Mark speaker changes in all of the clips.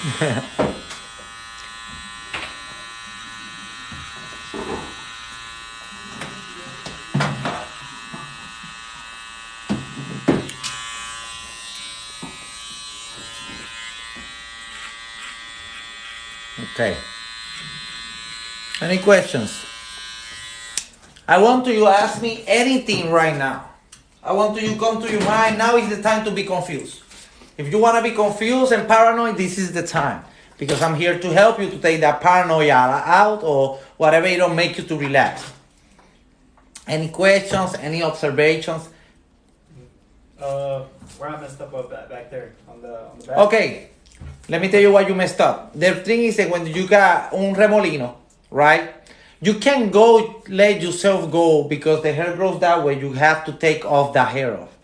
Speaker 1: Okay. Any questions? I want you to ask me anything right now. I want you to come to your mind. Now is the time to be confused. If you want to be confused and paranoid, this is the time. Because I'm here to help you to take that paranoia out or whatever it don't make you to relax. Any questions? Any observations?
Speaker 2: Where I messed up back there on the back.
Speaker 1: Okay. Let me tell you what you messed up. The thing is that when you got un remolino, right? You can't let yourself go because the hair grows that way. You have to take off the hair off.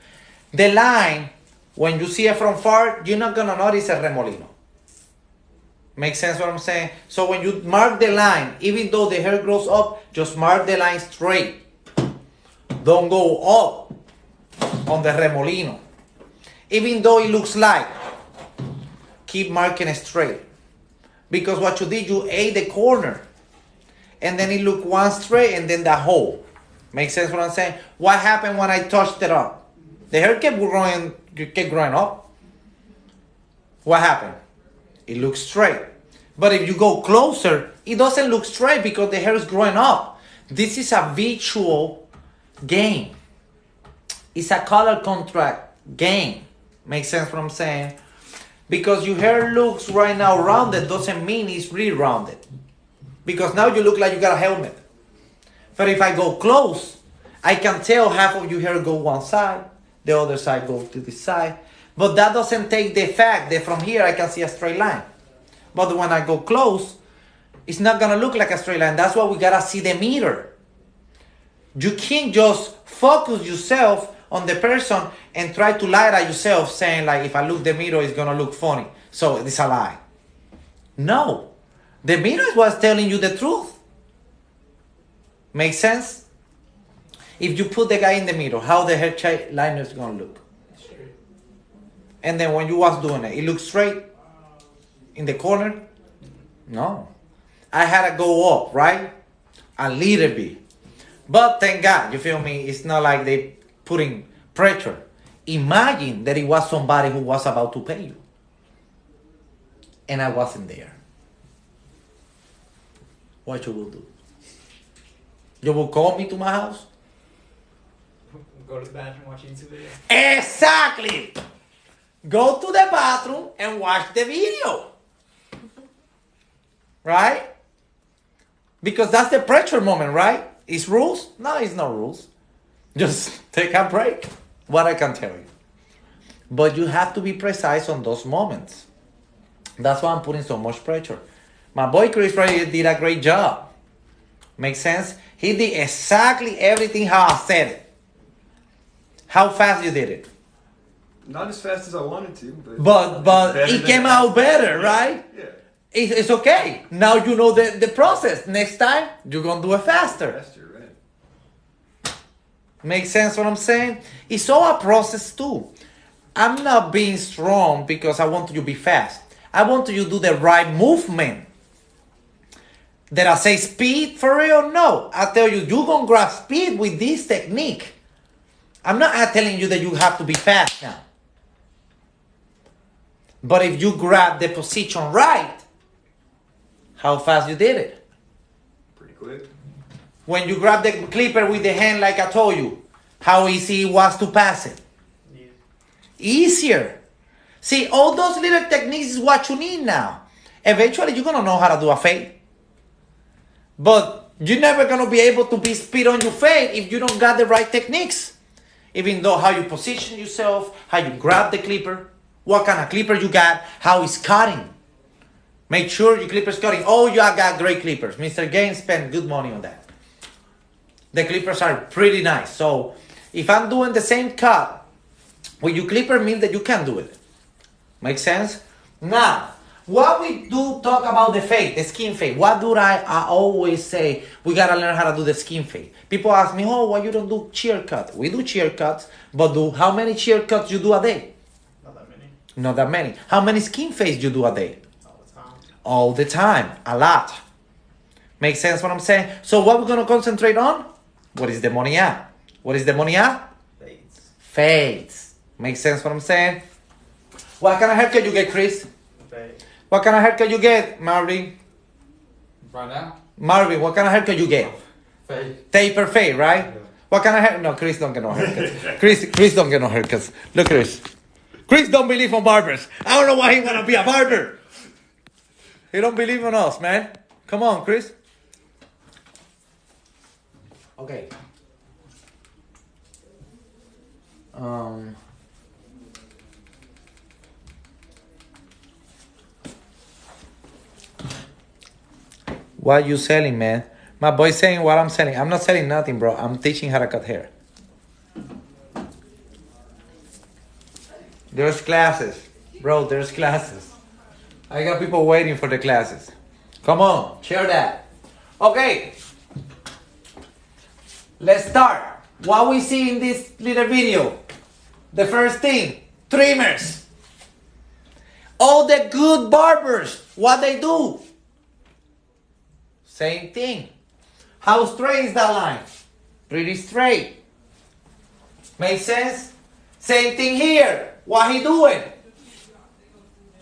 Speaker 1: The line, when you see it from far, you're not going to notice a remolino. Make sense what I'm saying? So when you mark the line, even though the hair grows up, just mark the line straight. Don't go up on the remolino. Even though it looks light, keep marking it straight. Because what you did, you ate the corner. And then it looked one straight and then the whole. Make sense what I'm saying? What happened when I touched it up? The hair kept growing up. What happened? It looks straight. But if you go closer, it doesn't look straight because the hair is growing up. This is a visual game. It's a color contrast game. Make sense what I'm saying? Because your hair looks right now rounded doesn't mean it's really rounded. Because now you look like you got a helmet. But if I go close, I can tell half of your hair go one side, the other side go to the side. But that doesn't take the fact that from here I can see a straight line. But when I go close, it's not gonna look like a straight line. That's why we gotta see the mirror. You can't just focus yourself on the person and try to lie at yourself saying like, if I look the mirror, it's gonna look funny. So it's a lie. No. The mirror is what's telling you the truth. Make sense? If you put the guy in the mirror, how the hair liner is gonna look? Straight. And then when you was doing it, it looks straight in the corner? No. I had to go up, right? A little bit. But thank God, you feel me? It's not like they putting pressure. Imagine that it was somebody who was about to pay you. And I wasn't there. What you will do? You will call me to my house?
Speaker 2: Go to the bathroom, watch YouTube video.
Speaker 1: Exactly! Go to the bathroom and watch the video. Right? Because that's the pressure moment, right? It's rules? No, it's not rules. Just take a break. What I can tell you. But you have to be precise on those moments. That's why I'm putting so much pressure. My boy Chris did a great job. Make sense? He did exactly everything how I said it. How fast you did it?
Speaker 3: Not as fast as I wanted to,
Speaker 1: but it came out better, right?
Speaker 3: Yeah.
Speaker 1: It's okay. Now you know the process. Next time, you're going to do it faster.
Speaker 3: Faster, right.
Speaker 1: Make sense what I'm saying? It's all a process too. I'm not being strong because I want you to be fast. I want you to do the right movement. Did I say speed for real? No. I tell you, you're going to grab speed with this technique. I'm not telling you that you have to be fast now. But if you grab the position right, how fast you did it?
Speaker 3: Pretty quick.
Speaker 1: When you grab the clipper with the hand like I told you, how easy it was to pass it?
Speaker 2: Yeah.
Speaker 1: Easier. See, all those little techniques is what you need now. Eventually, you're going to know how to do a fade. But you're never going to be able to be speed on your fade if you don't got the right techniques. Even though how you position yourself, how you grab the clipper, what kind of clipper you got, how it's cutting. Make sure your clipper's cutting. Oh, you got great clippers. Mr. Gaines spent good money on that. The clippers are pretty nice. So if I'm doing the same cut with your clipper means that you can do it. Make sense? Now, what we do talk about the fade, the skin fade. What do I always say? We gotta learn how to do the skin fade. People ask me, oh, why you don't do shear cut? We do shear cuts, but how many shear cuts you do a day?
Speaker 2: Not that many.
Speaker 1: Not that many. How many skin fades you do a day?
Speaker 2: A
Speaker 1: all the time, a lot. Make sense what I'm saying? So what we're gonna concentrate on? What is the money at? What is the money at?
Speaker 2: Fades.
Speaker 1: Fades. Make sense what I'm saying? What kind of haircut you get, Chris?
Speaker 2: Fade.
Speaker 1: What kind of haircut you get, Marvin?
Speaker 4: Right now?
Speaker 1: Marvin, what kind of haircut you get?
Speaker 4: Fade.
Speaker 1: Taper fade, right?
Speaker 4: Yeah.
Speaker 1: What kind of hair? No, Chris don't get no haircuts. Chris don't get no haircuts. Look, Chris. Chris don't believe on barbers. I don't know why he wanna be a barber. He don't believe in us, man. Come on, Chris. Okay. What you selling, man? My boy saying what I'm selling. I'm not selling nothing, bro. I'm teaching how to cut hair. There's classes. Bro, there's classes. I got people waiting for the classes. Come on, share that. Okay. Let's start. What we see in this little video. The first thing, trimmers. All the good barbers, what they do? Same thing. How straight is that line? Pretty straight. Make sense? Same thing here. What he doing?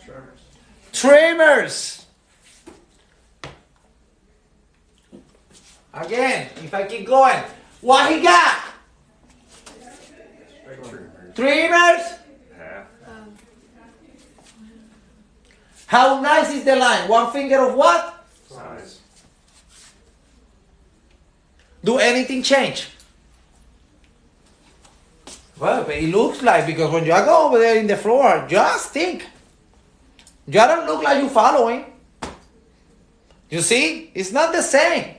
Speaker 2: Trimmers.
Speaker 1: Trimmers. Again, if I keep going, what he got? Trimmers.
Speaker 3: Half.
Speaker 1: How nice is the line? One finger of what?
Speaker 3: Size.
Speaker 1: Do anything change? Well, it looks like, because when you go over there in the floor, just think. You don't look like you following. You see? It's not the same.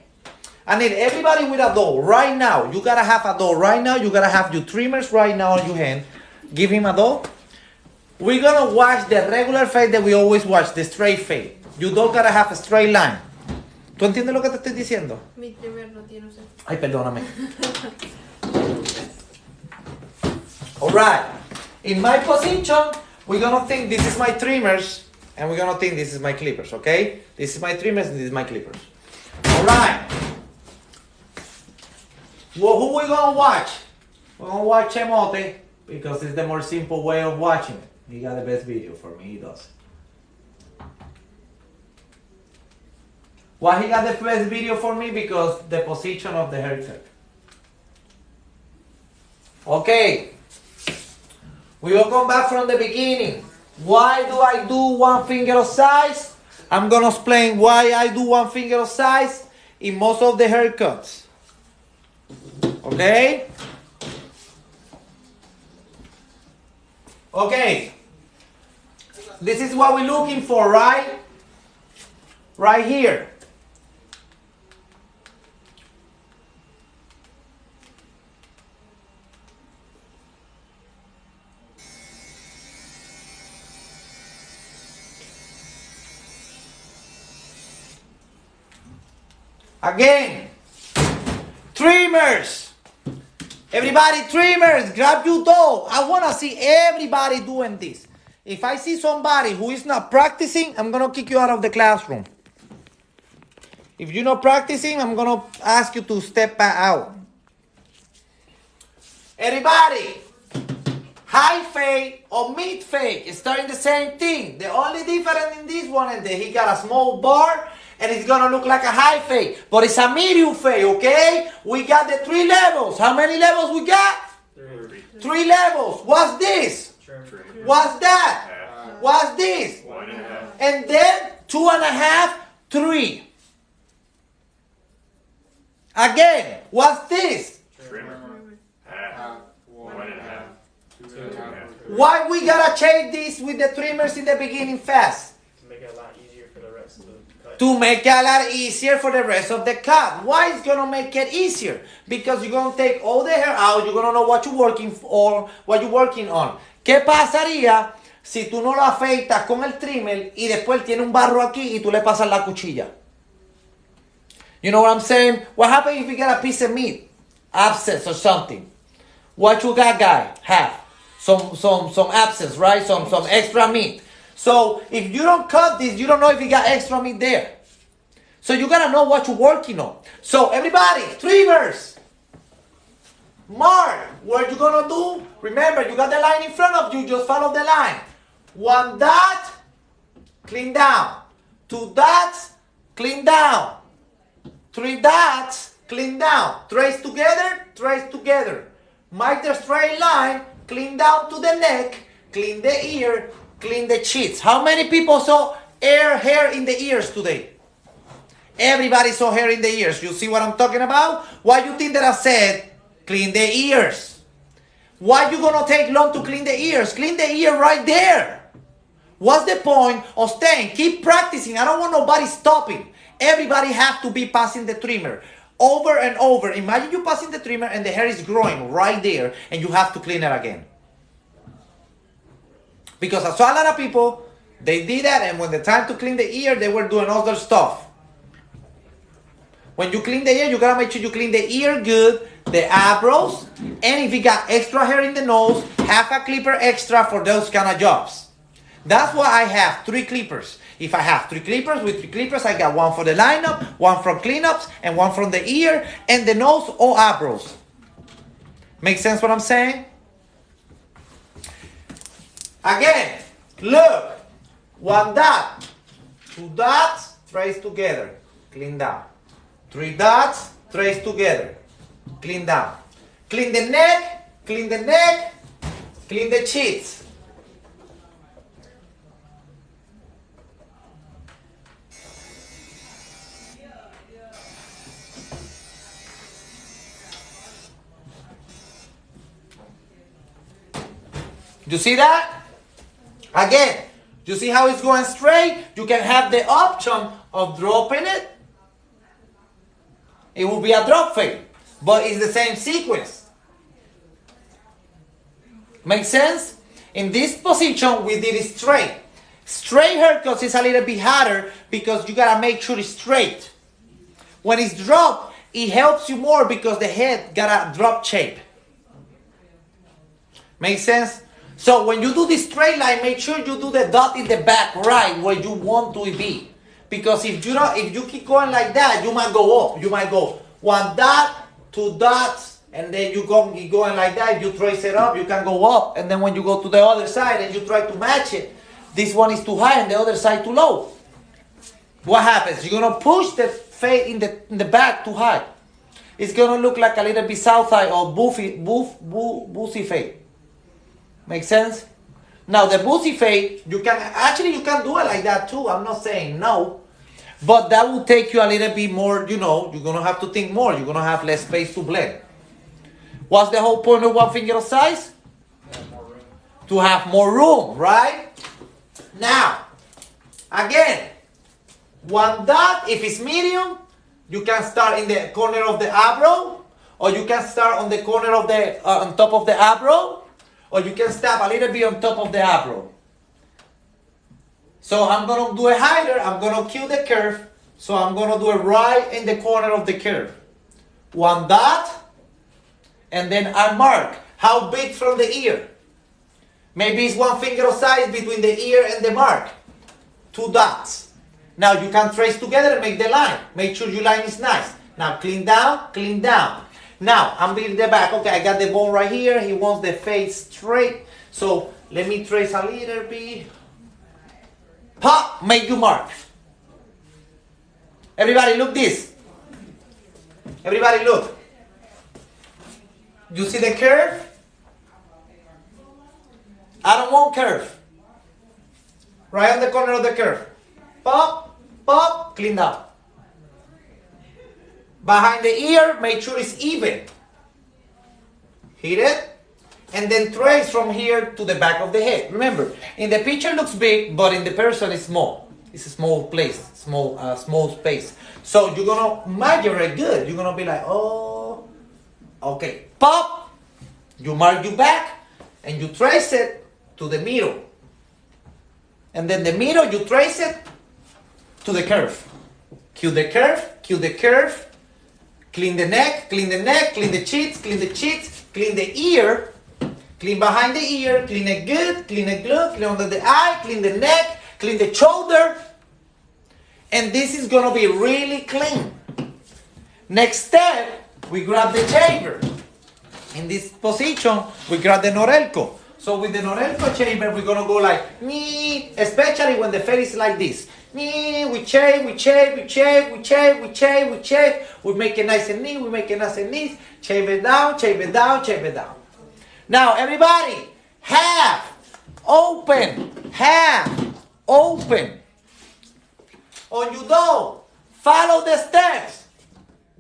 Speaker 1: I need everybody with a doll right now. You gotta have a doll right now. You gotta have your trimmers right now on your hand. Give him a doll. We're gonna watch the regular fade that we always watch, the straight fade. You don't gotta have a straight line. ¿Tú entiendes lo que te estoy diciendo?
Speaker 5: Mi trimmer no tiene usted.
Speaker 1: Ay, perdóname. Alright. In my position, we're gonna think this is my trimmers, and we're gonna think this is my clippers, okay? This is my trimmers and this is my clippers. Alright. Well, who we gonna watch? We're gonna watch Chemote, because it's the more simple way of watching it. He got the best video for me, he does. Why he got the best video for me? Because the position of the haircut. Okay. We will come back from the beginning. Why do I do one finger of size? I'm gonna explain why I do one finger of size in most of the haircuts. Okay? Okay. This is what we're looking for, right? Right here. Again, trimmers. Everybody, trimmers, grab your doll. I want to see everybody doing this. If I see somebody who is not practicing, I'm going to kick you out of the classroom. If you're not practicing, I'm going to ask you to step back out. Everybody, high fade or mid fade is starting the same thing. The only difference in this one is that he got a small bar and it's gonna look like a high fade, but it's a medium fade, okay? We got the 3 levels. How many levels we got? 3 levels. What's this?
Speaker 2: Trimmer.
Speaker 1: What's that?
Speaker 3: Half.
Speaker 1: What's this?
Speaker 3: 1.5.
Speaker 1: And then 2.5, 3. Again, what's this?
Speaker 3: Trimmer. Half. 1.5. 2.5.
Speaker 1: Why we gotta change this with the trimmers in the beginning fast?
Speaker 2: To make it a lot easier for the rest of the cut.
Speaker 1: To make it a lot easier for the rest of the cut. Why it's gonna make it easier? Because you're gonna take all the hair out, you're gonna know what you're working for, what you're working on. ¿Qué pasaría si tú no lo afeitas con el trimmer y después tiene un barro aquí y tú le pasas la cuchilla? You know what I'm saying? What happens if you get a piece of meat, abscess or something? What you got, guy? Have some abscess, right? Some extra meat. So if you don't cut this, you don't know if you got extra meat there. So you gotta know what you're working on. So everybody, trimmers, mark what you're gonna do. Remember, you got the line in front of you, just follow the line. 1 dot, clean down. 2 dots, clean down. 3 dots, clean down. Trace together, trace together. Mark the straight line, clean down to the neck, clean the ear, clean the cheeks. How many people saw hair in the ears today? Everybody saw hair in the ears. You see what I'm talking about? Why you think that I said clean the ears? Why you gonna take long to clean the ears? Clean the ear right there. What's the point of staying? Keep practicing. I don't want nobody stopping. Everybody have to be passing the trimmer over and over. Imagine you passing the trimmer and the hair is growing right there and you have to clean it again. Because I saw a lot of people, they did that, and when the time to clean the ear, they were doing other stuff. When you clean the ear, you gotta make sure you clean the ear good, the eyebrows, and if you got extra hair in the nose, have a clipper extra for those kind of jobs. That's why I have 3 clippers. If I have 3 clippers, with 3 clippers, I got 1 for the lineup, 1 from cleanups, and 1 from the ear, and the nose or eyebrows. Make sense what I'm saying? Again, look. 1 dot, 2 dots, trace together, clean down. 3 dots, trace together, clean down. Clean the neck, clean the neck, clean the cheeks. You see that? Again, you see how it's going straight? You can have the option of dropping it. It will be a drop fade, but it's the same sequence. Make sense? In this position, we did it straight. Straight haircuts is a little bit harder because you gotta make sure it's straight. When it's dropped, it helps you more because the head got a drop shape. Make sense? So when you do the straight line, make sure you do the dot in the back right where you want to be. Because if you keep going like that, you might go up. You might go 1 dot, 2 dots, and then you keep going like that. If you trace it up, you can go up. And then when you go to the other side and you try to match it, this one is too high and the other side too low. What happens? You're gonna push the fade in the back too high. It's gonna look like a little bit south side or boozy fade. Make sense? Now the boozy fade, you can do it like that too. I'm not saying no, but that will take you a little bit more. You're gonna have to think more. You're gonna have less space to blend. What's the whole point of 1 finger size? To have more room, right? Now, again, 1 dot. If it's medium, you can start in the corner of the eyebrow, or you can start on the corner of the on top of the eyebrow. Or you can stab a little bit on top of the eyebrow. So I'm going to do a hider. I'm going to kill the curve. So I'm going to do it right in the corner of the curve. 1 dot. And then I mark how big from the ear. Maybe it's 1 finger size between the ear and the mark. 2 dots. Now you can trace together and make the line. Make sure your line is nice. Now clean down, clean down. Now, I'm building the back. Okay, I got the bone right here. He wants the face straight. So, let me trace a little bit. Pop, make your mark. Everybody, look this. Everybody, look. You see the curve? I don't want curve. Right on the corner of the curve. Pop, pop, clean down. Behind the ear, make sure it's even. Hit it. And then trace from here to the back of the head. Remember, in the picture it looks big, but in the person it's small. It's a small place, small space. So you're going to measure it good. You're going to be like, oh, okay. Pop. You mark your back, and you trace it to the middle. And then the middle, you trace it to the curve. Cue the curve, cue the curve. Clean the neck, clean the neck, clean the cheeks, clean the cheeks, clean the ear, Clean behind the ear, clean it good, clean under the eye, clean the neck, clean the shoulder. And this is gonna be really clean. Next step, we grab the shaver. In this position, we grab the Norelco. So with the Norelco shaver, we're gonna go like, nee, especially when the face is like this. Nee, we shave, we shave, we shave, we shave, we shave, we shave. We make it nice and neat, we make it nice and neat. Shave it down, shave it down, shave it down. Now, everybody, half, open, half, open. On your dough, follow the steps.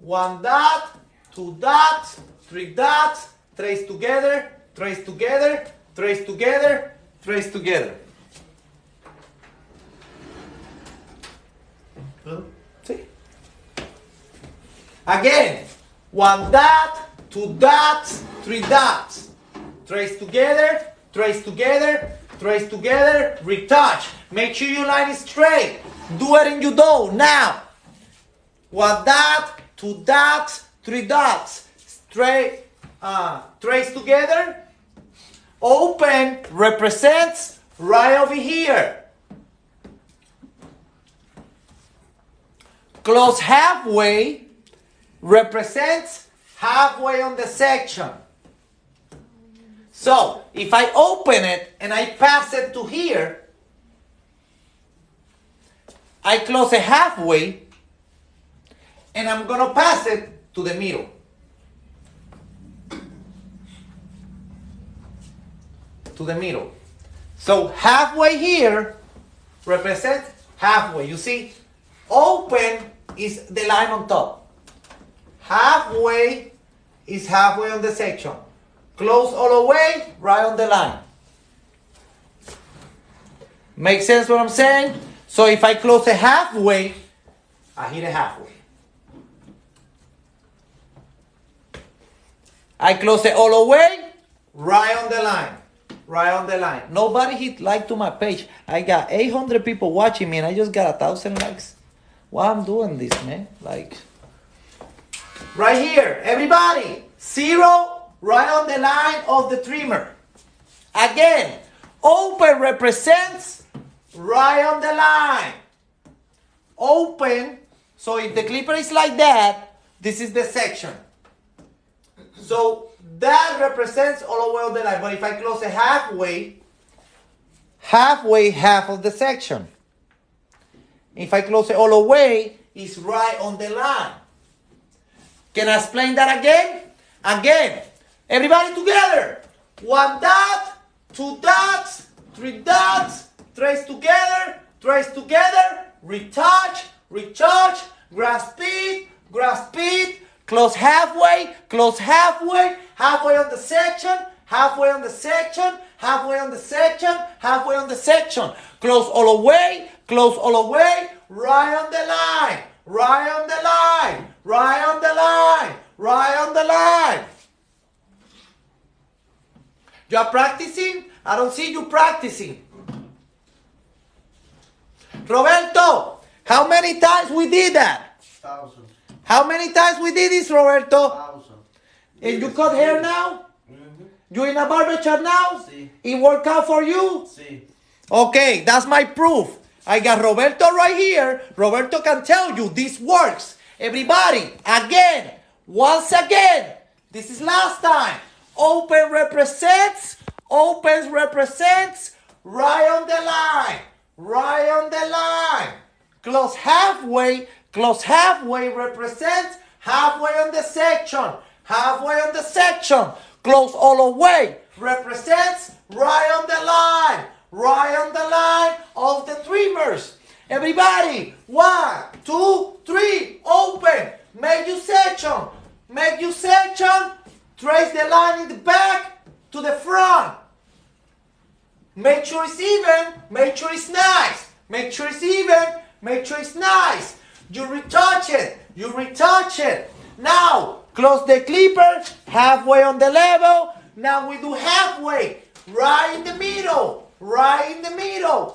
Speaker 1: 1 dot, 2 dots, 3 dots, trace together, trace together, trace together, trace together. See? Again, 1 dot, 2 dots, 3 dots. Trace together, trace together, trace together, retouch. Make sure your line is straight. Do it in your dough now. 1 dot, 2 dots, 3 dots. Straight, trace together. Open represents right over here. Close halfway represents halfway on the section. So, if I open it and I pass it to here, I close it halfway and I'm going to pass it to the middle. To the middle. So, halfway here represents halfway. You see, open is the line on top. Halfway is halfway on the section. Close all the way, right on the line. Make sense what I'm saying? So if I close it halfway, I hit it halfway. I close it all the way, right on the line. Right on the line. Nobody hit like to my page. I got 800 people watching me and I just got 1,000 likes. Why I'm doing this, man? Like, right here, everybody, 0. Right on the line of the trimmer. Again, open represents right on the line. Open, so if the clipper is like that, this is the section. So that represents all the way on the line. But if I close it halfway, half of the section. If I close it all the way, it's right on the line. Can I explain that again? Again. Everybody together. 1 dot, 2 dots, 3 dots, trace together, retouch, retouch, grasp it, close halfway, halfway on the section, halfway on the section, halfway on the section, halfway on the section. Close all the way, right on the line, right on the line, right on the line, right on the line. You are practicing? I don't see you practicing. Roberto, how many times we did that?
Speaker 5: 1,000.
Speaker 1: How many times we did this, Roberto?
Speaker 5: 1,000.
Speaker 1: And you cut hair now?
Speaker 5: Mm-hmm.
Speaker 1: You in a barber shop now?
Speaker 5: Sí.
Speaker 1: It worked out for you?
Speaker 5: Sí.
Speaker 1: Okay, that's my proof. I got Roberto right here. Roberto can tell you this works. Everybody, again, once again, this is last time. Open represents, right on the line, right on the line. Close halfway represents halfway on the section, halfway on the section. Close all the way represents right on the line of the trimmers. Everybody, 1, 2, 3, open. Make your section, trace the line in the back to the front. Make sure it's even, make sure it's nice. Make sure it's even, make sure it's nice. You retouch it. Now, close the clipper, halfway on the level. Now we do halfway, right in the middle.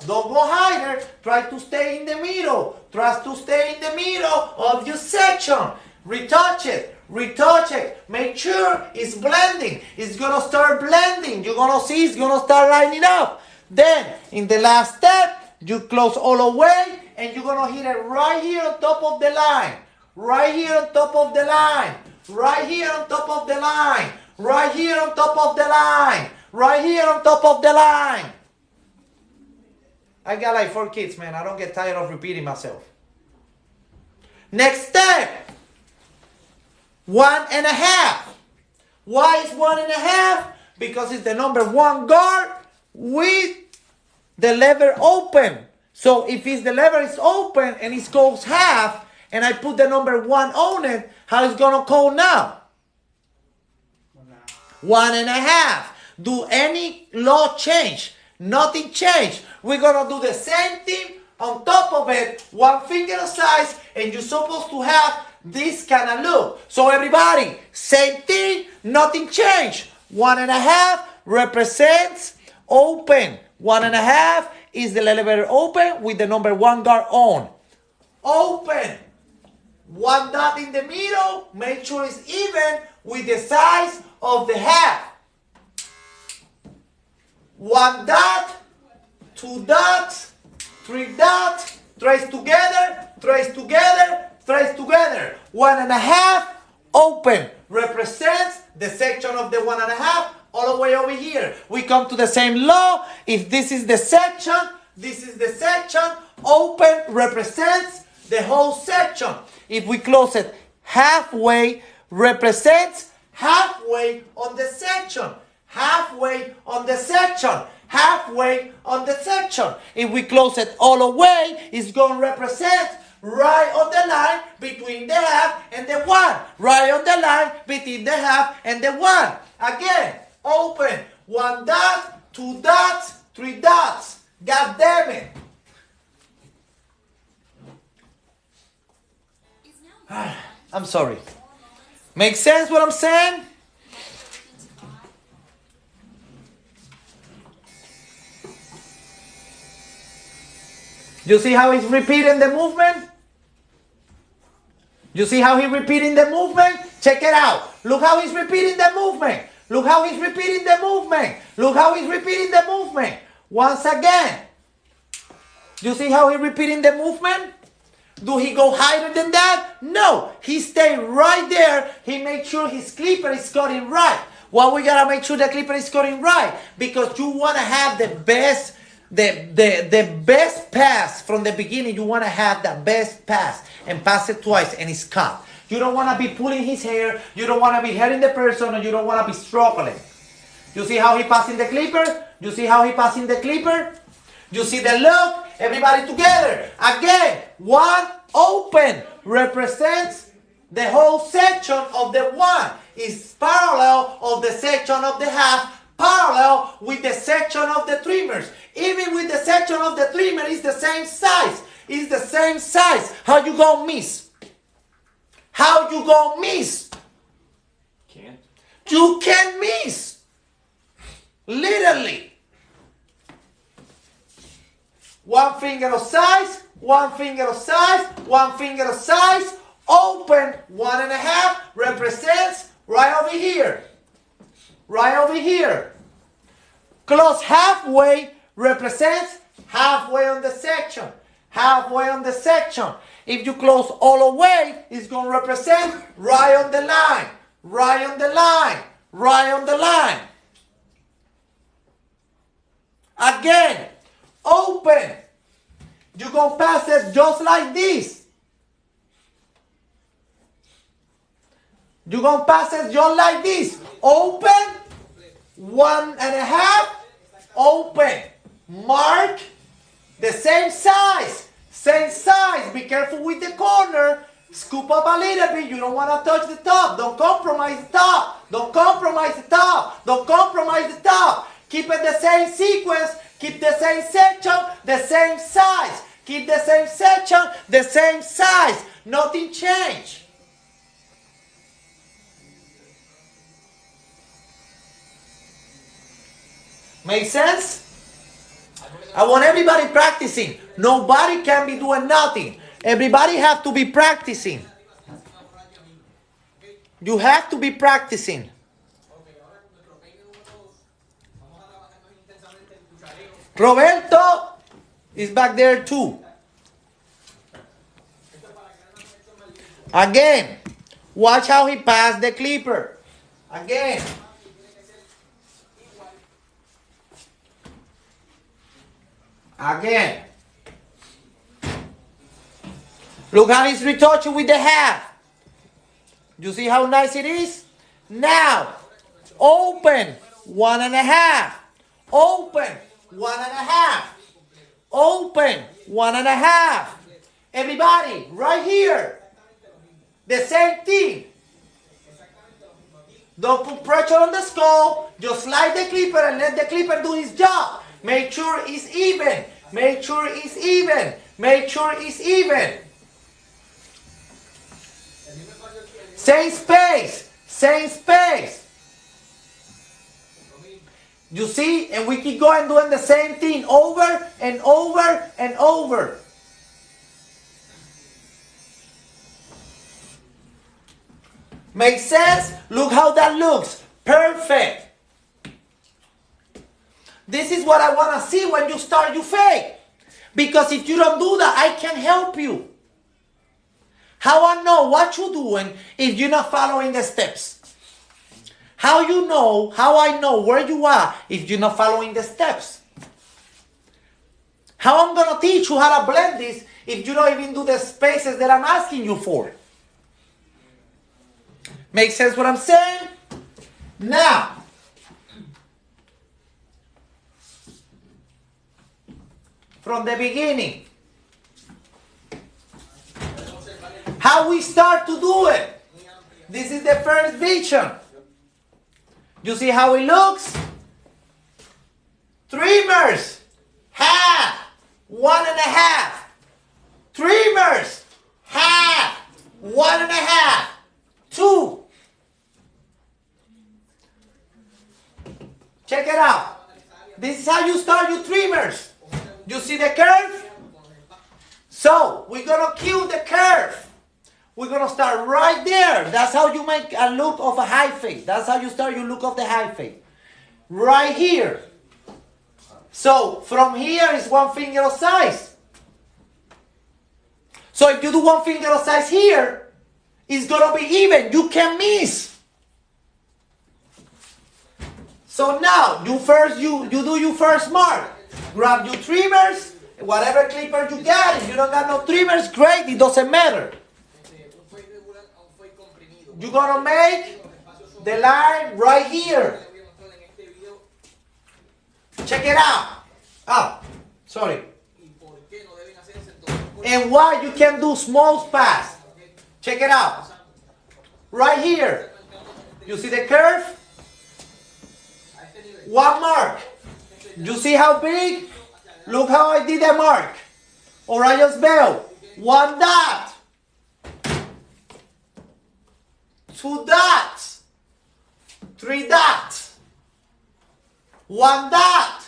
Speaker 1: Don't go higher, try to stay in the middle. Try to stay in the middle of your section. retouch it, retouch it. Make sure it's blending. It's gonna start blending. You're gonna see it's gonna start lining up. Then, in the last step, you close all the way, and you're gonna hit it right here on top of the line. Right here on top of the line. Right here on top of the line. Right here on top of the line. Right here on top of the line. I got like 4 kids, man. I don't get tired of repeating myself. Next step. 1.5. Why is 1.5? Because it's the number 1 guard with the lever open. So if the lever is open and it goes half, and I put the number 1 on it, how it's gonna go now? 1.5. Do any law change? Nothing changed. We're gonna do the same thing on top of it, 1 finger size, and you're supposed to have this kind of look. So everybody, same thing, nothing changed. 1.5 represents open. 1.5 is the lever open with the number 1 guard on. Open. 1 dot in the middle, make sure it's even with the size of the half. 1 dot, 2 dots, 3 dots, trace together, trace together, trace together. 1.5 open represents the section of the 1.5 all the way over here. We come to the same law. If this is the section, this is the section. Open represents the whole section. If we close it halfway, represents halfway on the section. Halfway on the section. Halfway on the section. If we close it all the way, it's going to represent right on the line between the half and the 1. Right on the line between the half and the 1. Again, open. 1 dot, 2 dots, 3 dots. God damn it. I'm sorry. Make sense what I'm saying? You see how he's repeating the movement? You see how he's repeating the movement? Check it out. Look how he's repeating the movement. Look how he's repeating the movement. Look how he's repeating the movement. Once again. You see how he's repeating the movement? Do he go higher than that? No. He stay right there. He makes sure his clipper is cutting right. Why we gotta make sure the clipper is cutting right? Because you wanna have the best pass from the beginning. You wanna have the best pass and pass it twice and it's cut. You don't wanna be pulling his hair. You don't wanna be hurting the person, and you don't wanna be struggling. You see how he passing the clipper? You see how he passing the clipper? You see the look? Everybody together. Again, 1 open represents the whole section of the 1. Is parallel of the section of the half, parallel with the section of the trimmers. Even with the section of the trimmer, it's the same size. It's the same size. How you gonna miss? How you gonna miss?
Speaker 3: Can't.
Speaker 1: You can't miss. Literally. 1 finger of size, 1 finger of size, 1 finger of size. Open 1.5 represents right over here. Right over here. Close halfway represents halfway on the section. Halfway on the section. If you close all the way, it's going to represent right on the line. Right on the line. Right on the line. Again. Open. You're going to pass it just like this. You're going to pass it just like this. Open. 1.5. Open. Mark. The same size. Same size. Be careful with the corner. Scoop up a little bit. You don't want to touch the top. Don't compromise the top. Don't compromise the top. Don't compromise the top. Keep it the same sequence. Keep the same section, the same size. Keep the same section, the same size. Nothing changed. Make sense? I want everybody practicing. Nobody can be doing nothing. Everybody have to be practicing. You have to be practicing. Roberto is back there too. Again, watch how he passed the clipper. Again. Again. Look how he's retouching with the half. You see how nice it is? Now, open 1.5. Open 1.5. Open 1.5. Everybody, right here. The same thing. Don't put pressure on the skull. Just slide the clipper and let the clipper do his job. Make sure it's even. Make sure it's even. Make sure it's even. Same space. Same space. You see? And we keep going doing the same thing over and over and over. Makes sense? Look how that looks. Perfect. This is what I want to see when you start your fade. Because if you don't do that, I can't help you. How I know what you're doing if you're not following the steps? How I know where you are if you're not following the steps? How I'm going to teach you how to blend this if you don't even do the spaces that I'm asking you for? Make sense what I'm saying? Now, from the beginning, how we start to do it. This is the first vision. You see how it looks? Trimmers, half, 1.5. Trimmers, half, 1.5, 2. Check it out. This is how you start your trimmers. You see the curve? So, we're going to kill the curve. We're going to start right there. That's how you make a look of a high fade. That's how you start your look of the high fade. Right here. So, from here is 1 finger of size. So, if you do 1 finger of size here, it's going to be even. You can't miss. So now, you do your first mark. Grab your trimmers, whatever clipper you got. If you don't got no trimmers, great, it doesn't matter. You're going to make the line right here. Check it out. Oh, sorry. And why you can do small pass. Check it out. Right here. You see the curve? 1 mark. You see how big? Look how I did the mark. Orions bell. 1 dot. 2 dots. 3 dots. 1 dot.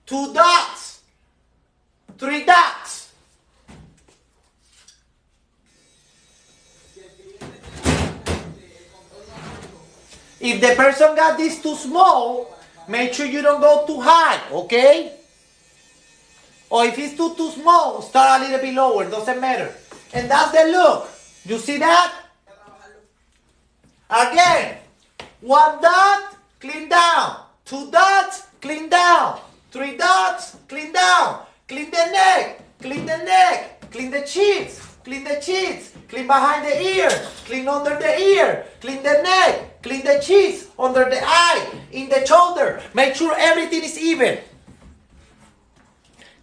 Speaker 1: 2 dots. 3 dots. If the person got this too small, make sure you don't go too high, okay? Or if it's too small, start a little bit lower, doesn't matter. And that's the look. You see that? Again, 1 dot, clean down. 2 dots, clean down. 3 dots, clean down. Clean the neck, clean the neck. Clean the cheeks, clean the cheeks. Clean behind the ear, clean under the ear. Clean the neck, clean the cheeks, under the eye, in the shoulder. Make sure everything is even.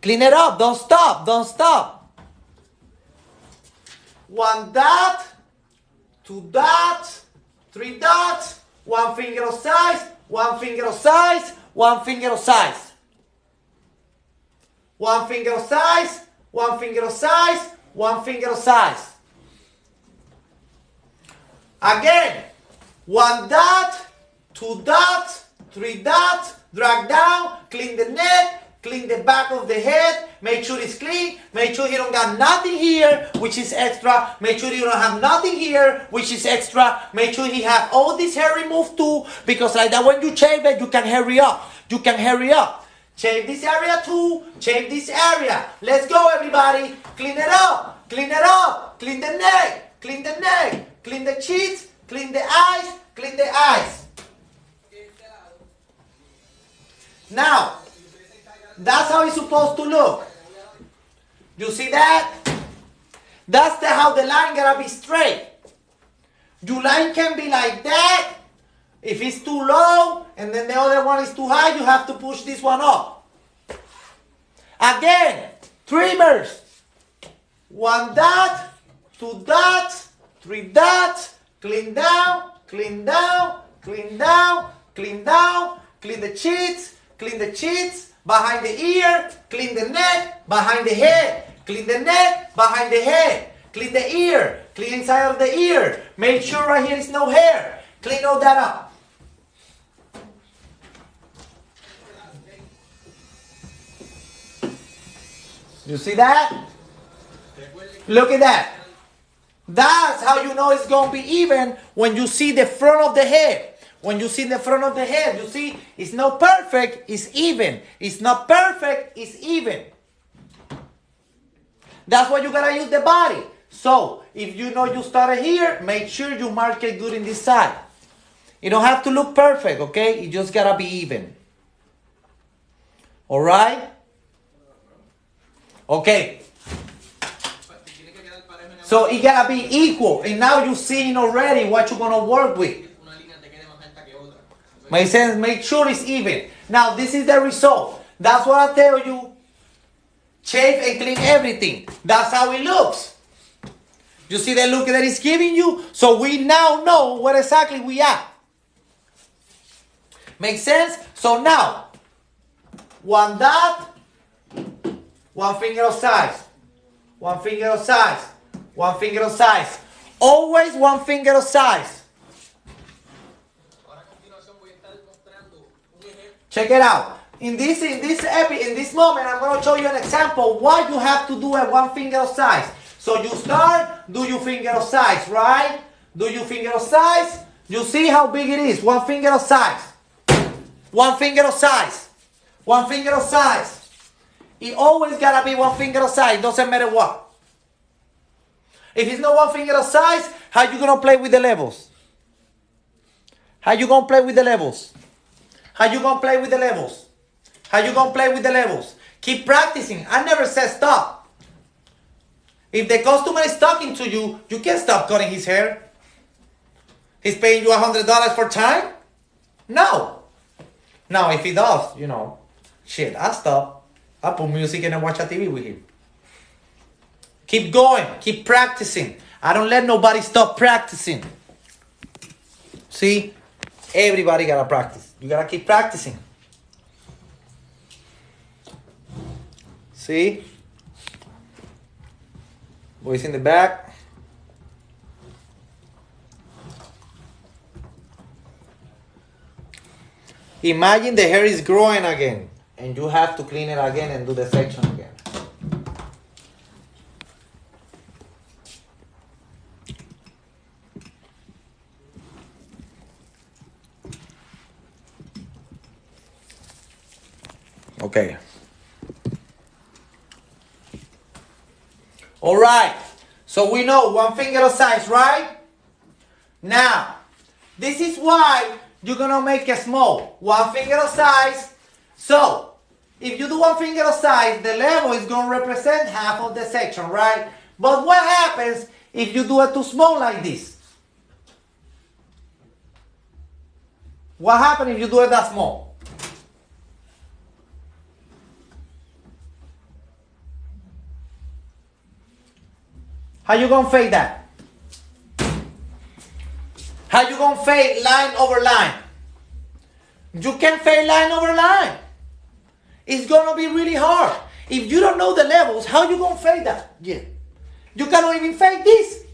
Speaker 1: Clean it up, don't stop, don't stop. 1 dot, 2 dots, 3 dots, 1 finger of size, 1 finger of size, 1 finger of size. 1 finger of size, 1 finger of size, 1 finger of size. Again, 1 dot, 2 dots, 3 dots, drag down, clean the neck, clean the back of the head, make sure it's clean, make sure you don't got nothing here, which is extra, make sure you don't have nothing here, which is extra, make sure he have all this hair removed too, because like that when you shave it, you can hurry up, you can hurry up. Shave this area too, shave this area. Let's go everybody, clean it up, clean it up, clean the neck, clean the neck, clean the cheeks, clean the eyes, clean the eyes. Now, that's how it's supposed to look. You see that? That's how the line gotta be straight. Your line can be like that. If it's too low and then the other one is too high, you have to push this one up. Again, trimmers. 1 dot, 2 dots, 3 dots, clean down, clean down, clean down, clean down, clean the cheeks, behind the ear, clean the neck, behind the head, clean the neck, behind the head, clean the ear, clean inside of the ear, make sure right here is no hair, clean all that up. You see that? Look at that. That's how you know it's going to be even when you see the front of the head. When you see the front of the head, you see it's not perfect, it's even. It's not perfect, it's even. That's why you got to use the body. So, if you know you started here, make sure you mark it good in this side. You don't have to look perfect, okay? You just got to be even. All right? Okay. So it gotta be equal, and now you're seeing already what you're gonna work with. Makes sense? Make sure it's even. Now this is the result. That's what I tell you. Shave and clean everything. That's how it looks. You see the look that it's giving you? So we now know where exactly we are. Make sense? So now, 1 dot, 1 finger of size, 1 finger of size, 1 finger of size. Always 1 finger of size. Check it out. In this moment, I'm going to show you an example why you have to do a 1 finger of size. So you start, do your finger of size, right? Do your finger of size. You see how big it is. 1 finger of size. 1 finger of size. 1 finger of size. It always gotta be 1 finger of size, doesn't matter what. If it's not 1 finger of size, how you gonna play with the levels? How you gonna play with the levels? How you gonna play with the levels? How you gonna play with the levels? Keep practicing. I never said stop. If the customer is talking to you, you can't stop cutting his hair. He's paying you $100 for time? No. Now, if he does, shit, I'll stop. I put music and I watch a TV with him. Keep going. Keep practicing. I don't let nobody stop practicing. See? Everybody gotta practice. You gotta keep practicing. See? Boys in the back. Imagine the hair is growing again. And you have to clean it again and do the section again. Okay. All right. So we know 1 finger of size, right? Now, this is why you're going to make it small. 1 finger of size. So, if you do 1 finger of size, the level is going to represent half of the section, right? But what happens if you do it too small like this? What happens if you do it that small? How you going to fade that? How you going to fade line over line? You can't fade line over line. It's going to be really hard. If you don't know the levels, how you going to fade that? Yeah. You cannot even fade this.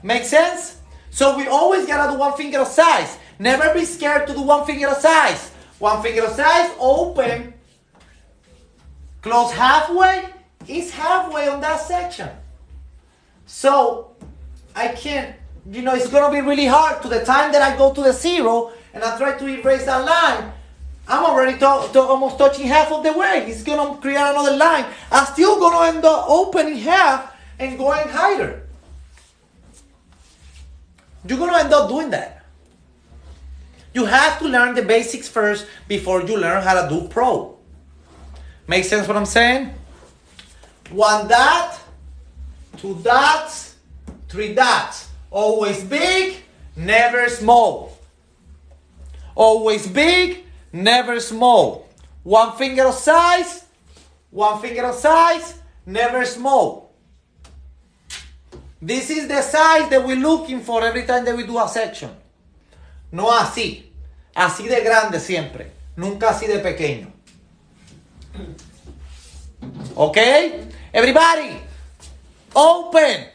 Speaker 1: Make sense? So we always got to do 1 finger of size. Never be scared to do 1 finger of size. 1 finger of size, open, Close halfway is halfway on that section. So I can't, it's going to be really hard to the time that I go to the 0 and I try to erase that line. I'm already almost touching half of the way. It's going to create another line. I'm still going to end up opening half and going higher. You're going to end up doing that. You have to learn the basics first before you learn how to do pro. Make sense what I'm saying? 1 dot, 2 dots, 3 dots. Always big, never small. Always big, never small. 1 finger of size, 1 finger of size, never small. This is the size that we're looking for every time that we do a section. No así. Así de grande siempre. Nunca así de pequeño. Okay? Everybody, open.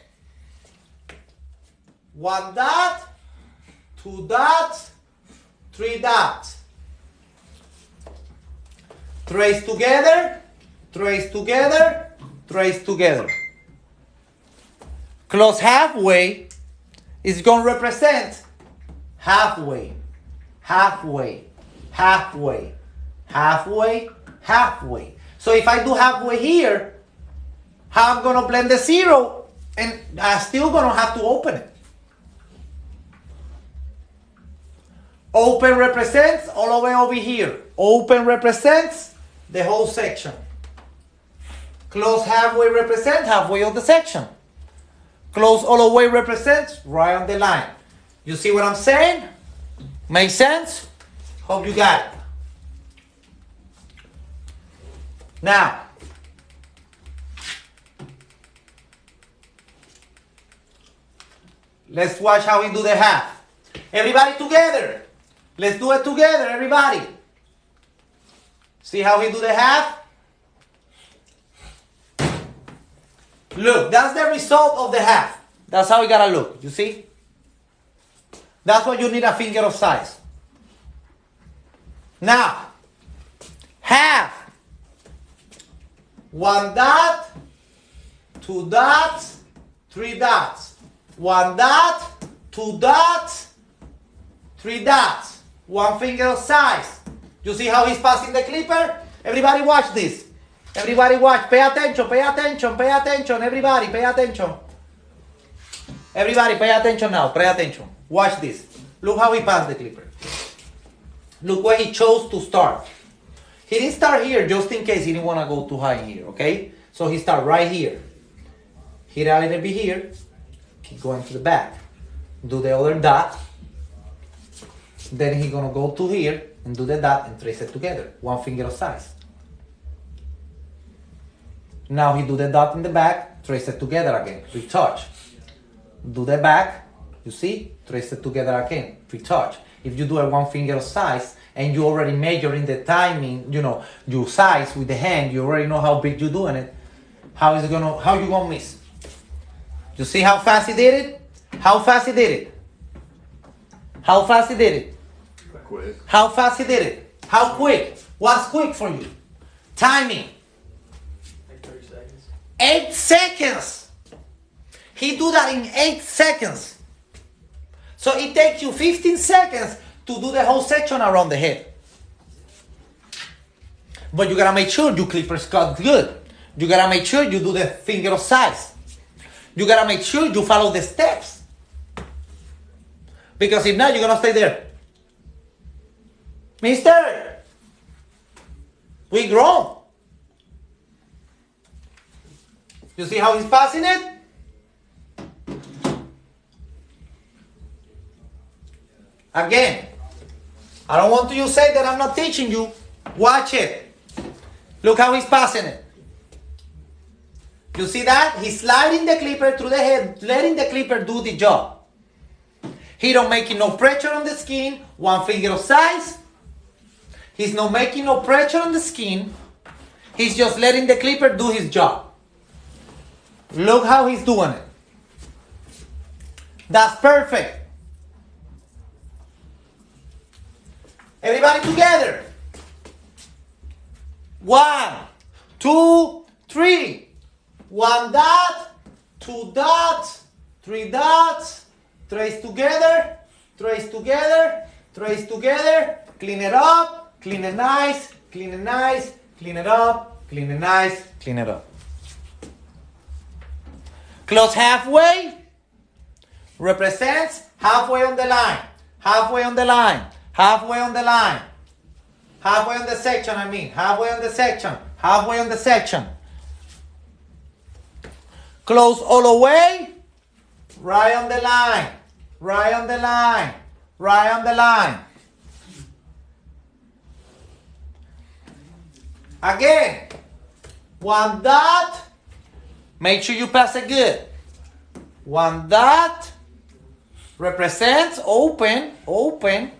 Speaker 1: 1 dot, 2 dots, 3 dots. Trace together, trace together, trace together. Close halfway is going to represent halfway, halfway, halfway, halfway, halfway. So if I do halfway here, how I'm going to blend the 0 and I'm still going to have to open it. Open represents all the way over here. Open represents the whole section. Close halfway represents halfway of the section. Close all the way represents right on the line. You see what I'm saying? Make sense? Hope you got it. Now, let's watch how we do the half. Everybody together. Let's do it together, everybody. See how we do the half? Look, that's the result of the half. That's how it gotta look, you see? That's why you need a finger of size. Now, half. 1 dot, 2 dots, 3 dots. 1 dot, 2 dots, 3 dots. 1 finger of size. You see how he's passing the clipper? Everybody watch this. Everybody watch. Pay attention, pay attention, pay attention. Everybody, pay attention. Everybody, pay attention now. Pay attention. Watch this. Look how he passed the clipper. Look where he chose to start. He didn't start here just in case he didn't want to go too high here, okay? So he started right here. Hit a little bit here. Keep going to the back. Do the other dot. Then he's going to go to here and do the dot and trace it together. 1 finger of size. Now he do the dot in the back, trace it together again, retouch. Do the back, you see, trace it together again, retouch. If you do a 1 finger of size and you already measuring the timing, your size with the hand, you already know how big you're doing it. How you gonna miss? You see how fast he did it? How fast he did it? How fast he did it?
Speaker 3: Quick.
Speaker 1: How fast he did it? How quick? What's quick for you? Timing.
Speaker 2: Like 30 seconds.
Speaker 1: 8 seconds. He do that in 8 seconds. So it takes you 15 seconds to do the whole section around the head. But you gotta make sure your clippers cut good. You gotta make sure you do the finger of size. You gotta make sure you follow the steps. Because if not, you're gonna stay there. Mister, we grown. You see how he's passing it? Again, I don't want you to say that I'm not teaching you. Watch it. Look how he's passing it. You see that? He's sliding the clipper through the head, letting the clipper do the job. He don't making no pressure on the skin. 1 finger of size. He's not making no pressure on the skin. He's just letting the clipper do his job. Look how he's doing it. That's perfect. Everybody together. 1, 2, 2, 3. 1 dot, 2 dots, 3 dots. Trace together, trace together, trace together. Clean it up, clean it nice, clean it nice, clean it up, clean it nice, clean it up. Close halfway represents halfway on the line, halfway on the line, halfway on the line, halfway on the section, halfway on the section, halfway on the section. Close all the way, right on the line, right on the line, right on the line. Again, 1 dot, make sure you pass it good. 1 dot represents open, open,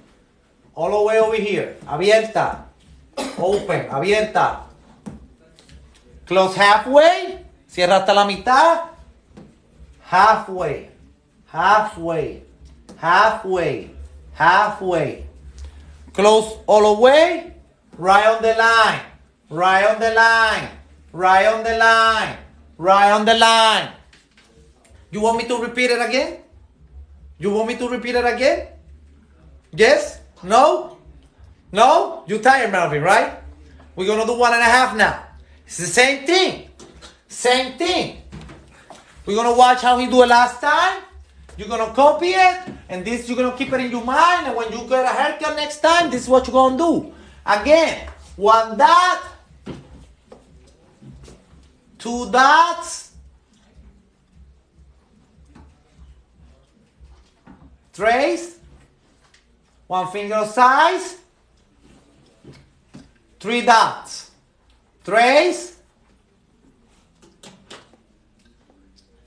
Speaker 1: all the way over here. Abierta, open, abierta. Close halfway, cierra hasta la mitad. Halfway, halfway, halfway, halfway. Close all the way, right on the line, right on the line, right on the line, right on the line. You want me to repeat it again? You want me to repeat it again? Yes? No? No? You tired, Melvin, right? We're gonna do 1.5 now. It's the same thing. Same thing. We're gonna watch how he do it last time. You're gonna copy it, and this you're gonna keep it in your mind, and when you get a haircut next time, this is what you're gonna do. Again, 1 dot, 2 dots, trace, 1 finger size, 3 dots, trace,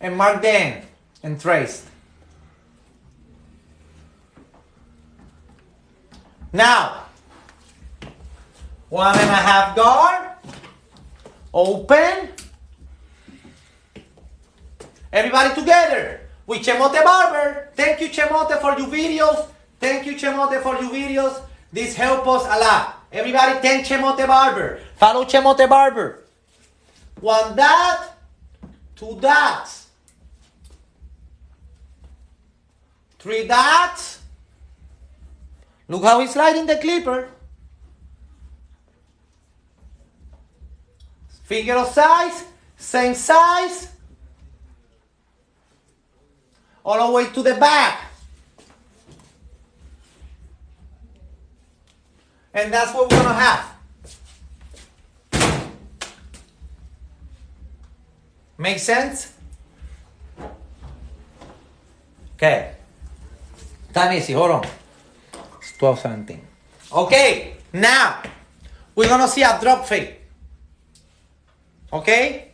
Speaker 1: and mark the end, and trace. Now, 1.5 guard, open. Everybody together with Chemote Barber. Thank you, Chemote, for your videos. Thank you, Chemote, for your videos. This helps us a lot. Everybody thank Chemote Barber. Follow Chemote Barber. 1 dot, 2 dots, 3 dots. Look how he's sliding the clipper. Finger of size, same size. All the way to the back. And that's what we're gonna have. Make sense? Okay. Time easy, hold on. It's 12:17. Okay, now we're gonna see a drop fade. Okay?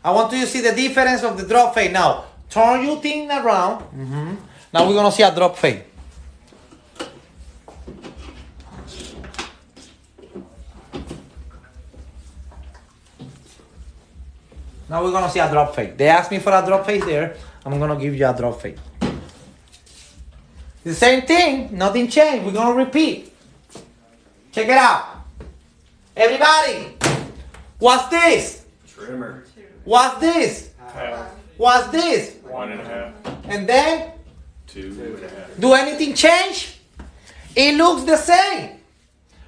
Speaker 1: I want you to see the difference of the drop fade. Now, turn your thing around. Now we're gonna see a drop fade. Now we're gonna see a drop fade. They asked me for a drop fade there. I'm gonna give you a drop fade. The same thing, nothing changed. We're gonna repeat. Check it out. Everybody, what's this?
Speaker 3: Trimmer.
Speaker 1: What's this?
Speaker 3: Half.
Speaker 1: What's this?
Speaker 3: 1.5.
Speaker 1: And then,
Speaker 3: 2.5.
Speaker 1: do anything change? It looks the same.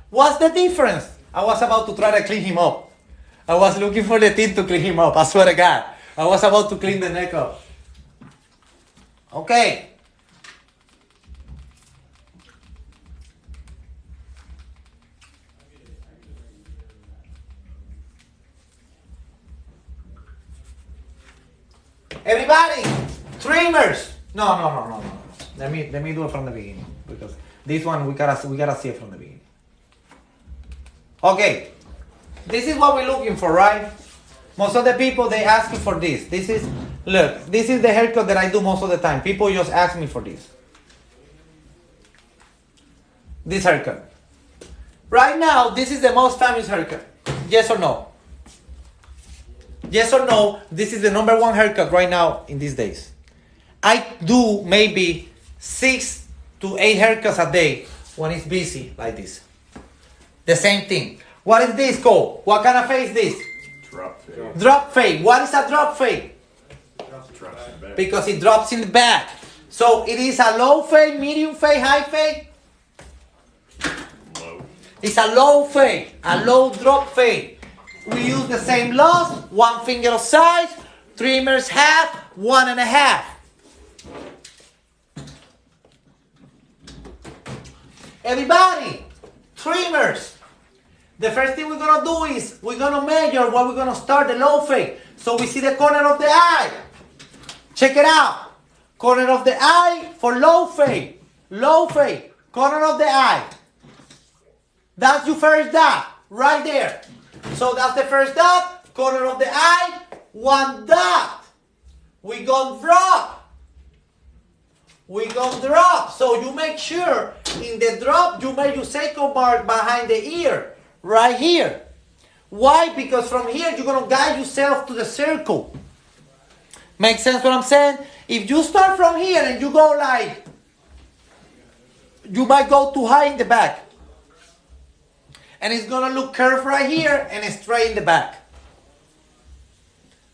Speaker 1: What's the difference? I was about to try to clean him up. I was looking for the thing to clean him up. I swear to God. I was about to clean the neck up. Okay. Everybody, trimmers. No. Let me do it from the beginning, because this one we gotta see it from the beginning. Okay, this is what we're looking for, right? Most of the people, they ask you for this. This is the haircut that I do most of the time. People just ask me for this. This haircut. Right now, this is the most famous haircut. Yes or no? Yes or no, this is the #1 haircut right now in these days. I do maybe 6 to 8 haircuts a day when it's busy like this. The same thing. What is this called? What kind of fade is this?
Speaker 3: Drop fade.
Speaker 1: Drop fade. What is a drop fade?
Speaker 3: Drops in the back.
Speaker 1: Because it drops in the back. So it is a low fade, medium fade, high fade.
Speaker 3: Low.
Speaker 1: It's a low fade, a low drop fade. We use the same laws, 1 finger of size, trimmers half, 1.5. Everybody, trimmers. The first thing we're gonna do is we're gonna measure where we're gonna start the low fade. So we see the corner of the eye. Check it out. Corner of the eye for low fade. Low fade. Corner of the eye. That's your first dot. Right there. So that's the first dot. Corner of the eye. 1 dot. We gonna drop. We gonna drop. So you make sure in the drop you make your second mark behind the ear. Right here. Why? Because from here you're gonna guide yourself to the circle. Make sense what I'm saying? If you start from here and you go like, you might go too high in the back. And it's gonna look curved right here and straight in the back.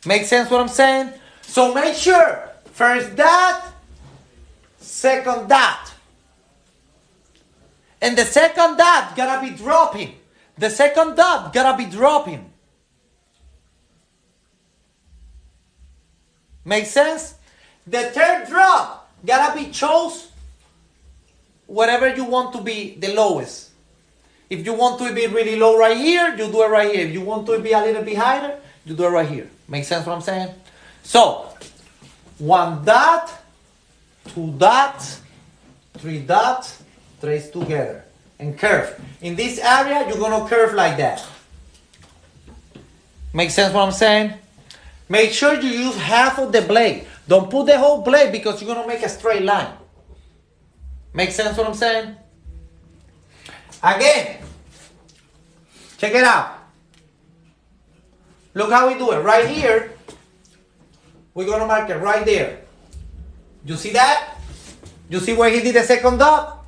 Speaker 1: Make sense what I'm saying? So make sure, first dot, second dot. And the second dot gotta be dropping. The second dot gotta be dropping. Make sense? The third drop gotta be chose whatever you want to be the lowest. If you want to be really low right here, you do it right here. If you want to be a little bit higher, you do it right here. Make sense what I'm saying? So, 1 dot, 2 dots, 3 dots, trace together and curve. In this area, you're gonna curve like that. Make sense what I'm saying? Make sure you use half of the blade. Don't put the whole blade because you're gonna make a straight line. Make sense what I'm saying? Again, check it out. Look how we do it. Right here, we're gonna mark it right there. You see that? You see where he did the second dot?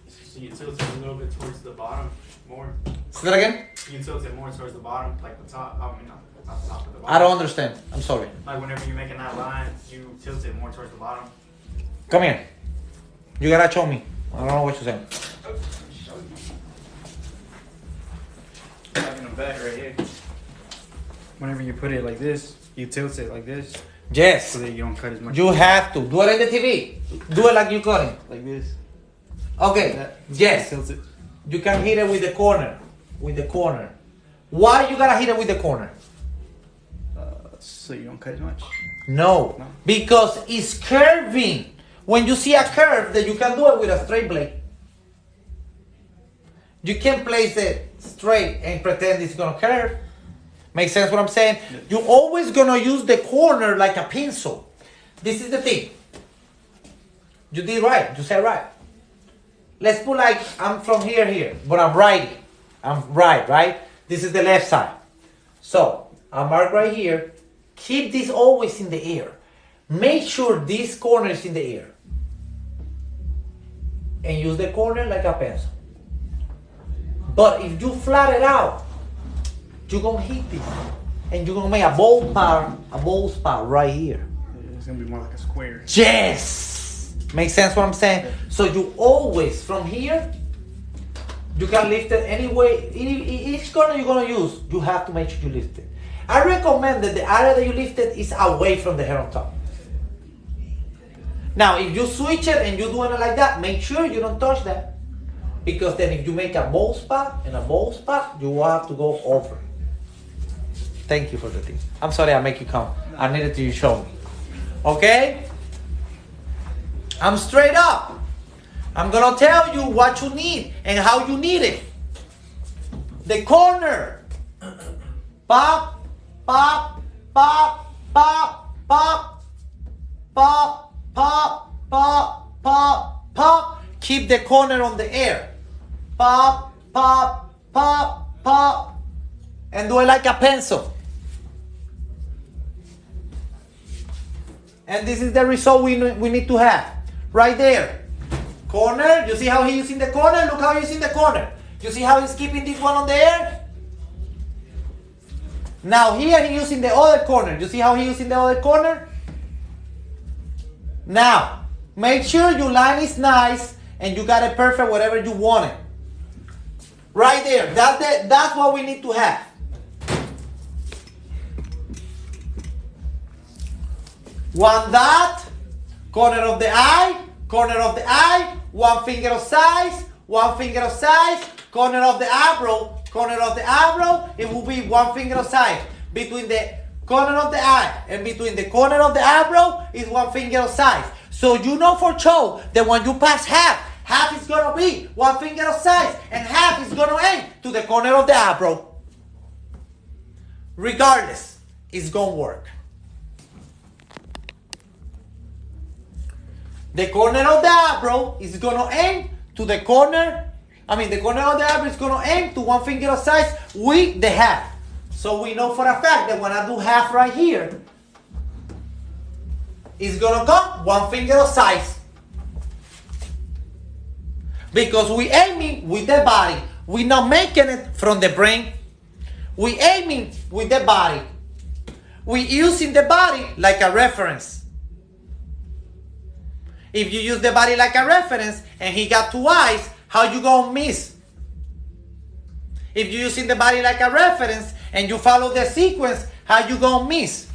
Speaker 2: So you tilt it a little bit towards the bottom more.
Speaker 1: Say that again?
Speaker 2: You tilt it more towards the bottom, like the top. I mean, not the top of the bottom.
Speaker 1: I don't understand. I'm sorry.
Speaker 2: Like whenever you're making that line, you tilt it more towards the bottom.
Speaker 1: Come here. You gotta show me. I don't know what you're saying.
Speaker 2: Like in the back right here. Whenever you put it like this, you tilt it like this,
Speaker 1: Yes.
Speaker 2: so that you don't cut as much.
Speaker 1: You have to. Do it in the TV. Do it like you cut it.
Speaker 2: like this.
Speaker 1: Okay. Yes.
Speaker 2: Tilt it.
Speaker 1: You can hit it with the corner. With the corner. Why you gotta hit it with the corner?
Speaker 2: So you don't cut as much.
Speaker 1: No.
Speaker 2: No.
Speaker 1: Because it's curving. When you see a curve, then you can do it with a straight blade. You can place it straight and pretend it's gonna curve. Make sense what I'm saying? You're always gonna use the corner like a pencil. This is the thing. You did right. You said right. Let's put like I'm from here, but I'm righty. I'm right? This is the left side. So I mark right here. Keep this always in the air. Make sure this corner is in the air. And use the corner like a pencil. But if you flat it out, you're gonna hit this. And you're gonna make a bold spot right here.
Speaker 2: It's gonna be more like a square.
Speaker 1: Yes! Makes sense what I'm saying? So you always, from here, you can lift it any way. Each corner you're gonna use, you have to make sure you lift it. I recommend that the area that you lift it is away from the hair on top. Now, if you switch it and you're doing it like that, make sure you don't touch that. Because then if you make a bold spot and a bold spot, you will have to go over. Thank you for the thing. I'm sorry I make you come. I needed you to show me. Okay? I'm straight up. I'm gonna tell you what you need and how you need it. The corner. Pop, pop, pop, pop, pop, pop, pop, pop, pop, pop. Keep the corner on the air. Pop, pop, pop, pop. And do it like a pencil. And this is the result we need to have. Right there. Corner. You see how he's using the corner? Look how he's using the corner. You see how he's keeping this one on the air? Now here he's using the other corner. You see how he's using the other corner? Now, make sure your line is nice and you got it perfect whatever you want it. Right there. That's what we need to have. One dot, corner of the eye, one finger of size, corner of the eyebrow, it will be one finger of size. Between the corner of the eye and between the corner of the eyebrow is one finger of size. So you know for sure that when you pass half is going to be one finger of size and half is going to end to the corner of the eyebrow. Regardless, it's going to work. The corner of the eyebrow is going to end to the corner. The corner of the eyebrow is going to end to one finger of size with the half. So we know for a fact that when I do half right here, it's going to come one finger of size. Because we aiming with the body. We're not making it from the brain. We aiming with the body. We using the body like a reference. If you use the body like a reference and he got two eyes, how you gonna miss? If you're using the body like a reference and you follow the sequence, how you gonna miss?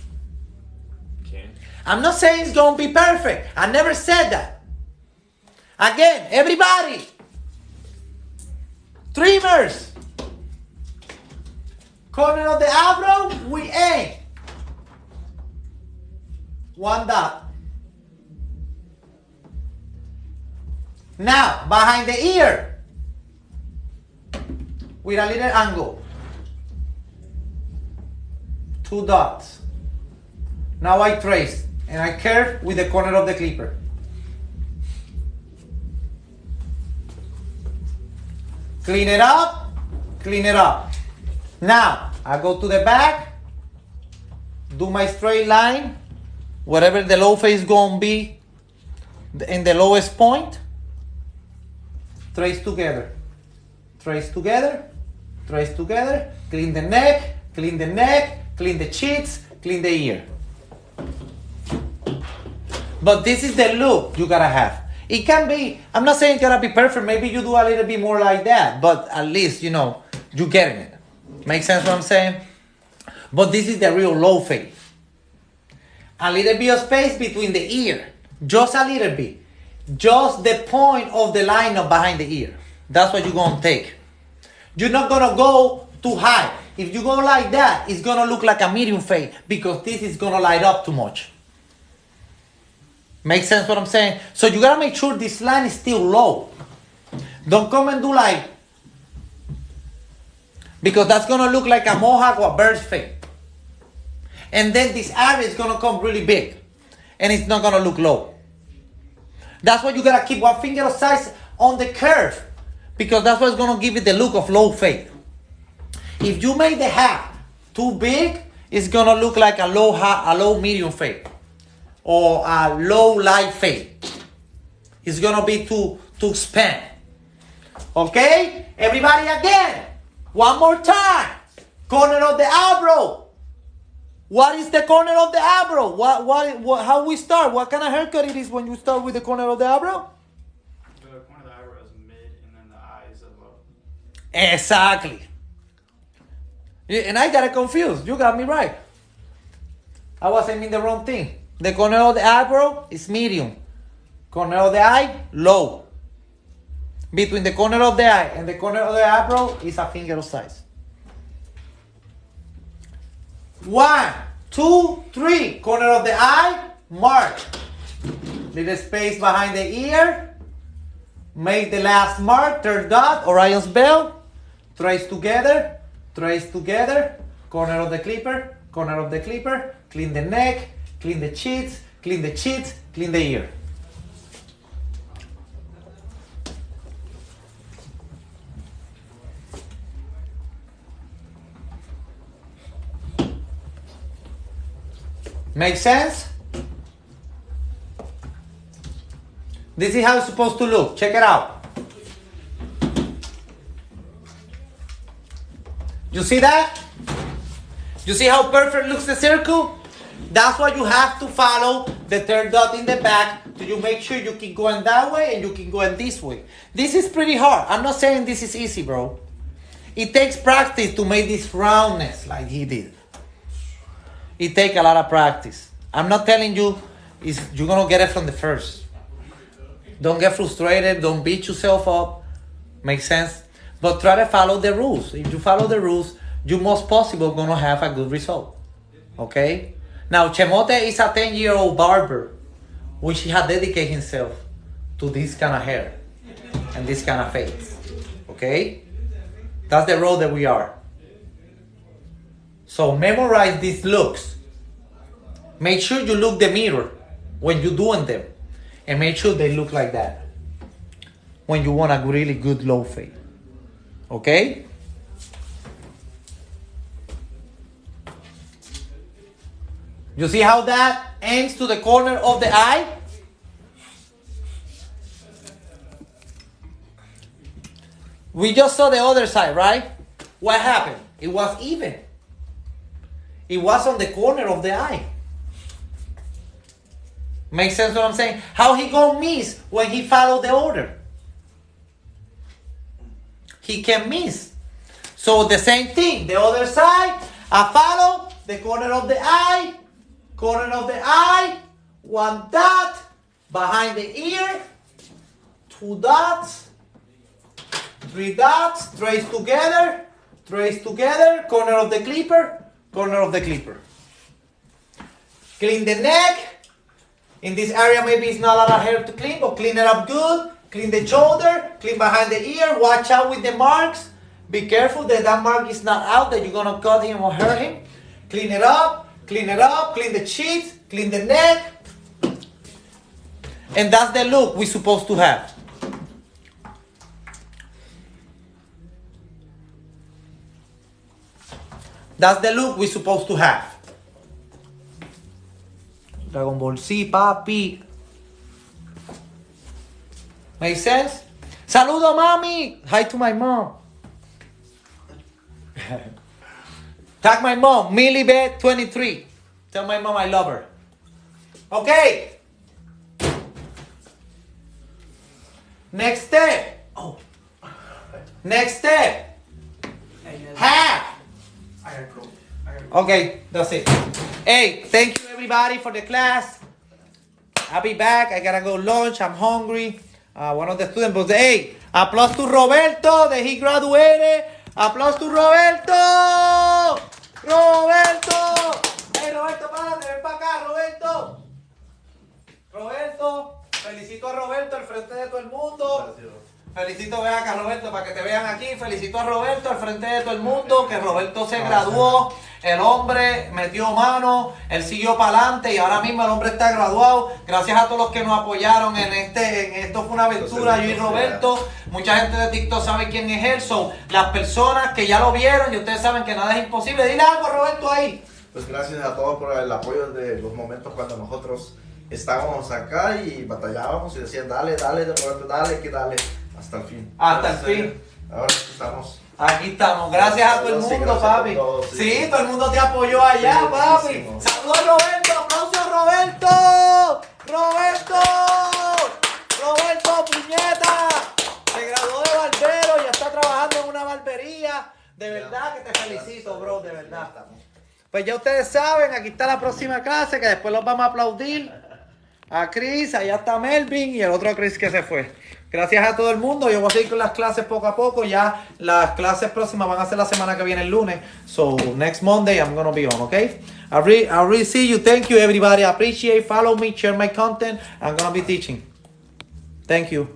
Speaker 3: Can.
Speaker 1: I'm not saying it's gonna be perfect. I never said that. Again, everybody, trimmers, corner of the eyebrow, we aim. One dot. Now, behind the ear, with a little angle, two dots. Now I trace and I curve with the corner of the clipper. Clean it up, clean it up. Now, I go to the back, do my straight line, whatever the low face gonna be in the lowest point. Trace together, trace together, trace together, clean the neck, clean the cheeks, clean the ear. But this is the look you gotta have. It can be, I'm not saying it's gotta be perfect, maybe you do a little bit more like that, but at least, you getting it. Make sense what I'm saying? But this is the real low fade. A little bit of space between the ear, just a little bit. Just the point of the line up behind the ear. That's what you're gonna take. You're not gonna go too high. If you go like that, it's gonna look like a medium fade because this is gonna light up too much. Make sense what I'm saying? So you gotta make sure this line is still low. Don't come and do like, because that's gonna look like a mohawk or a bird's fade. And then this area is gonna come really big and it's not gonna look low. That's why you gotta keep one finger of size on the curve because that's what's gonna give it the look of low fade. If you make the half too big, it's gonna look like a low medium fade or a low light fade. It's gonna be too span. Okay, everybody again. One more time. Corner of the eyebrow. What is the corner of the eyebrow? How we start? What kind of haircut it is when you start with the corner of the eyebrow?
Speaker 2: The corner of the eyebrow is mid and then the eyes are low.
Speaker 1: Exactly. And I got it confused. You got me right. I was aiming the wrong thing. The corner of the eyebrow is medium. Corner of the eye, low. Between the corner of the eye and the corner of the eyebrow is a finger of size. 1, 2, 3. Corner of the eye, mark. Little space behind the ear. Make the last mark, third dot, Orion's bell. Trace together, corner of the clipper, clean the neck, clean the cheeks, clean the ear. Make sense? This is how it's supposed to look. Check it out. You see that? You see how perfect looks the circle? That's why you have to follow the third dot in the back. So you make sure you keep going that way and you keep going this way. This is pretty hard. I'm not saying this is easy, bro. It takes practice to make this roundness like he did. It takes a lot of practice. I'm not telling you you're going to get it from the first. Don't get frustrated. Don't beat yourself up. Makes sense? But try to follow the rules. If you follow the rules, you're most possible going to have a good result. Okay? Now, Chemote is a 10-year-old barber, which he had dedicated himself to this kind of hair and this kind of face. Okay? That's the road that we are. So memorize these looks. Make sure you look the mirror when you're doing them. And make sure they look like that when you want a really good low fade. Okay? You see how that ends to the corner of the eye? We just saw the other side, right? What happened? It was even. It was on the corner of the eye. Makes sense what I'm saying? How he gonna miss when he followed the order? He can miss. So the same thing, the other side, I follow the corner of the eye, one dot behind the ear, 2 dots, 3 dots, trace together, corner of the clipper. Clean the neck. In this area, maybe it's not a lot of hair to clean, but clean it up good. Clean the shoulder, clean behind the ear. Watch out with the marks. Be careful that mark is not out, that you're going to cut him or hurt him. Clean it up, clean the cheeks, clean the neck. And that's the look we're supposed to have. That's the look we're supposed to have. Dragon Ball Z, papi. Make sense? Saludo, mami. Hi to my mom. Tag my mom, MillieBet23. Tell my mom I love her. Okay. Next step. Next step. Half. Okay, that's it. Hey, thank you everybody for the class. I'll be back. I gotta go lunch. I'm hungry. One of the students was, hey, applause to Roberto that he graduated. Applause to Roberto. Roberto. Hey, Roberto, párate, ven para acá, Roberto. Roberto, felicito a Roberto al frente de todo el mundo. Felicito, ven acá, Roberto, para que te vean aquí. Felicito a Roberto al frente de todo el mundo, que Roberto se graduó. El hombre metió mano, él siguió para adelante y ahora mismo el hombre está graduado. Gracias a todos los que nos apoyaron en esto fue una aventura, yo y Roberto. Mucha gente de TikTok sabe quién es él. Son las personas que ya lo vieron y ustedes saben que nada es imposible. Dile algo, Roberto, ahí.
Speaker 5: Pues gracias a todos por el apoyo de los momentos cuando nosotros estábamos acá y batallábamos y decían, dale, Roberto, dale, que dale, hasta el fin.
Speaker 1: Hasta el fin.
Speaker 5: Ahora estamos.
Speaker 1: Aquí estamos, gracias a todo el mundo, papi. Sí, todo el mundo te apoyó allá, papi. Saludos a Roberto, aplausos a Roberto. Roberto, puñeta. Se graduó de barbero, ya está trabajando en una barbería. De verdad que te felicito, bro, de verdad. Pues ya ustedes saben, aquí está la próxima clase, que después los vamos a aplaudir. A Chris, allá está Melvin y el otro Chris que se fue. Gracias a todo el mundo. Yo voy a seguir con las clases poco a poco. Ya las clases próximas van a ser la semana que viene, el lunes. So next Monday I'm going to be on, okay? I really see you. Thank you, everybody. I appreciate. Follow me. Share my content. I'm going to be teaching. Thank you.